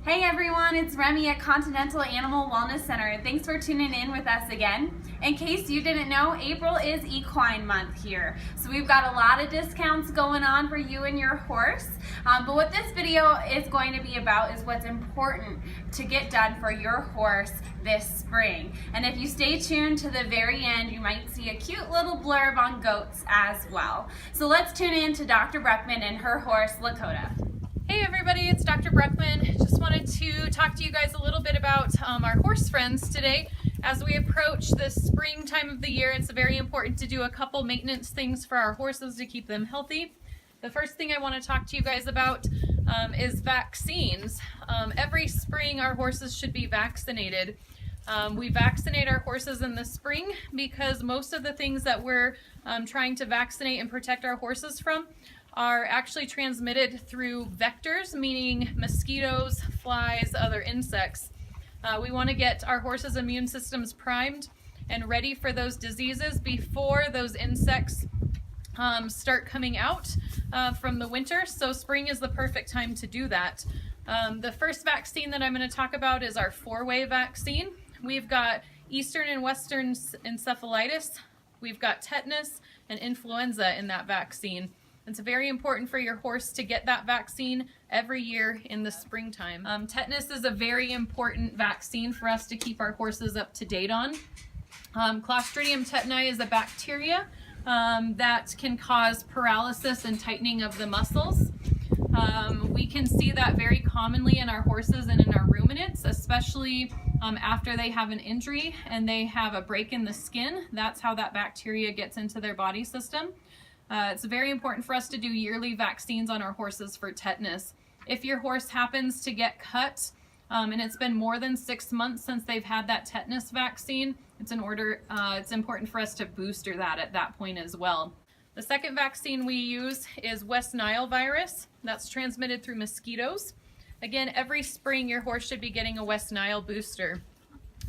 Hey everyone, it's Remy at Continental Animal Wellness Center. Thanks for tuning in with us again. In case you didn't know, April is Equine Month here. So we've got a lot of discounts going on for you and your horse. But what this video is going to be about is what's important to get done for your horse this spring. And if you stay tuned to the very end, you might see a cute little blurb on goats as well. So let's tune in to Dr. Bruckman and her horse, Lakota. Hey everybody, it's Dr. Bruckman. Just wanted to talk to you guys a little bit about our horse friends today. As we approach the spring time of the year, it's very important to do a couple maintenance things for our horses to keep them healthy. The first thing I want to talk to you guys about is vaccines. Every spring our horses should be vaccinated. We vaccinate our horses in the spring because most of the things that we're trying to vaccinate and protect our horses from are actually transmitted through vectors, meaning mosquitoes, flies, other insects. We want to get our horses' immune systems primed and ready for those diseases before those insects start coming out from the winter. So spring is the perfect time to do that. The first vaccine that I'm going to talk about is our four-way vaccine. We've got Eastern and Western encephalitis, we've got tetanus and influenza in that vaccine. It's very important for your horse to get that vaccine every year in the springtime. Tetanus is a very important vaccine for us to keep our horses up to date on. Clostridium tetani is a bacteria that can cause paralysis and tightening of the muscles. We can see that very commonly in our horses and in our ruminants, especially after they have an injury and they have a break in the skin. That's how that bacteria gets into their body system. It's very important for us to do yearly vaccines on our horses for tetanus. If your horse happens to get cut and it's been more than 6 months since they've had that tetanus vaccine, it's important for us to booster that at that point as well. The second vaccine we use is West Nile virus. That's transmitted through mosquitoes. Again, every spring your horse should be getting a West Nile booster.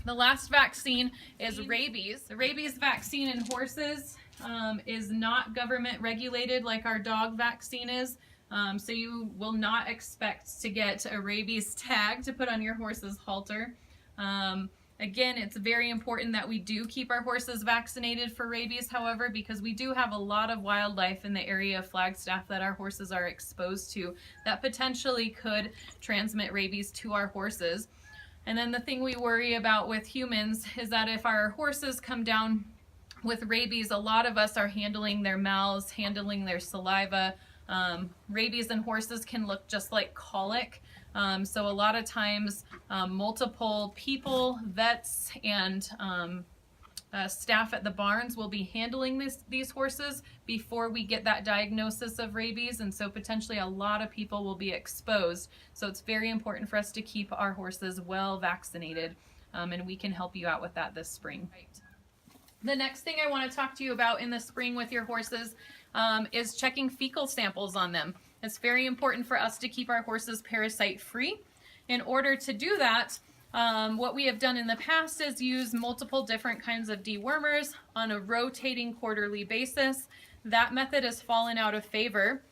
The last vaccine is rabies. The rabies vaccine in horses is not government regulated like our dog vaccine is. So you will not expect to get a rabies tag to put on your horse's halter. Again, it's very important that we do keep our horses vaccinated for rabies, however, because we do have a lot of wildlife in the area of Flagstaff that our horses are exposed to that potentially could transmit rabies to our horses. And then the thing we worry about with humans is that if our horses come down with rabies, a lot of us are handling their mouths, handling their saliva. Rabies in horses can look just like colic. So a lot of times multiple people, vets, and staff at the barns will be handling these horses before we get that diagnosis of rabies, and so potentially a lot of people will be exposed. So it's very important for us to keep our horses well vaccinated, and we can help you out with that this spring. The next thing I want to talk to you about in the spring with your horses is checking fecal samples on them. It's very important for us to keep our horses parasite free. In order to do that, what we have done in the past is use multiple different kinds of dewormers on a rotating quarterly basis. That method has fallen out of favor.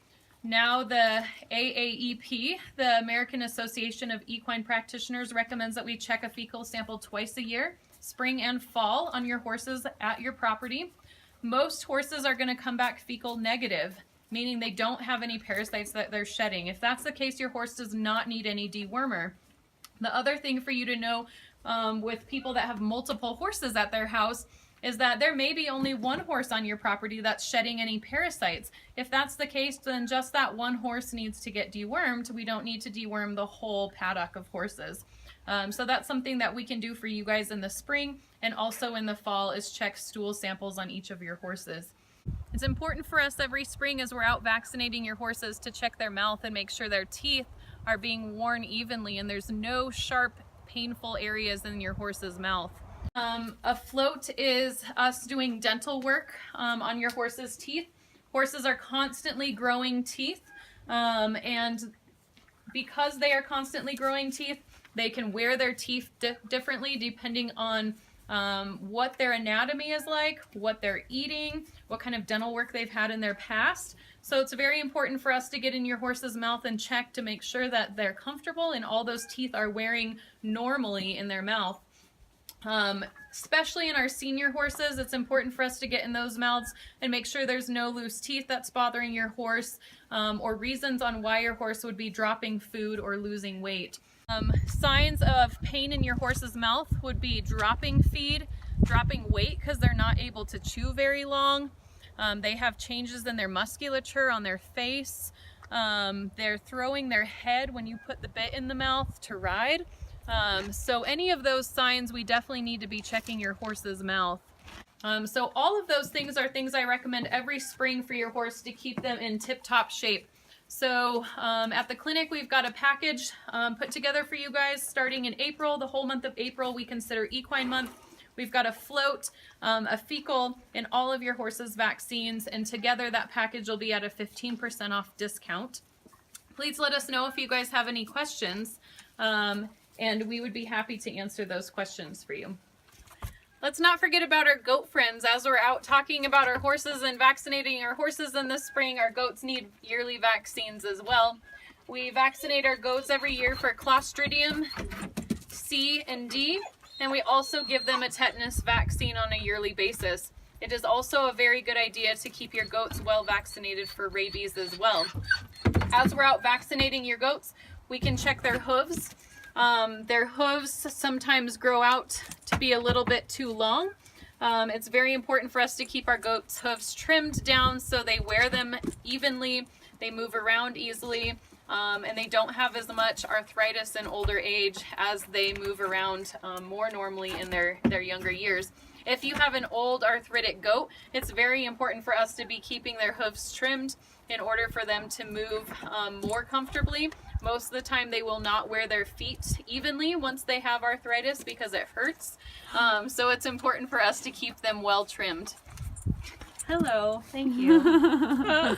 Now the AAEP, the American Association of Equine Practitioners, recommends that we check a fecal sample twice a year, spring and fall, on your horses at your property. Most horses are going to come back fecal negative, meaning they don't have any parasites that they're shedding. If that's the case, your horse does not need any dewormer. The other thing for you to know with people that have multiple horses at their house is that there may be only one horse on your property that's shedding any parasites. If that's the case, then just that one horse needs to get dewormed. We don't need to deworm the whole paddock of horses. So that's something that we can do for you guys in the spring, and also in the fall, is check stool samples on each of your horses. It's important for us every spring as we're out vaccinating your horses to check their mouth and make sure their teeth are being worn evenly and there's no sharp, painful areas in your horse's mouth. A float is us doing dental work on your horse's teeth. Horses are constantly growing teeth, and because they are constantly growing teeth, they can wear their teeth differently depending on what their anatomy is like, what they're eating, what kind of dental work they've had in their past. So it's very important for us to get in your horse's mouth and check to make sure that they're comfortable and all those teeth are wearing normally in their mouth. Especially in our senior horses, it's important for us to get in those mouths and make sure there's no loose teeth that's bothering your horse, or reasons on why your horse would be dropping food or losing weight. Signs of pain in your horse's mouth would be dropping feed, dropping weight because they're not able to chew very long. They have changes in their musculature on their face. They're throwing their head when you put the bit in the mouth to ride. So any of those signs, we definitely need to be checking your horse's mouth. So all of those things are things I recommend every spring for your horse to keep them in tip-top shape. So at the clinic, we've got a package put together for you guys starting in April. The whole month of April we consider equine month. We've got a float, a fecal, and all of your horse's vaccines, and together that package will be at a 15% off discount. Please let us know if you guys have any questions, and we would be happy to answer those questions for you. Let's not forget about our goat friends. As we're out talking about our horses and vaccinating our horses in the spring, our goats need yearly vaccines as well. We vaccinate our goats every year for Clostridium C and D, and we also give them a tetanus vaccine on a yearly basis. It is also a very good idea to keep your goats well vaccinated for rabies as well. As we're out vaccinating your goats, we can check their hooves. Their hooves sometimes grow out to be a little bit too long. It's very important for us to keep our goats' hooves trimmed down so they wear them evenly, they move around easily, and they don't have as much arthritis in older age as they move around more normally in their younger years. If you have an old arthritic goat, it's very important for us to be keeping their hooves trimmed in order for them to move more comfortably. Most of the time they will not wear their feet evenly once they have arthritis because it hurts. So it's important for us to keep them well trimmed. Hello, thank you.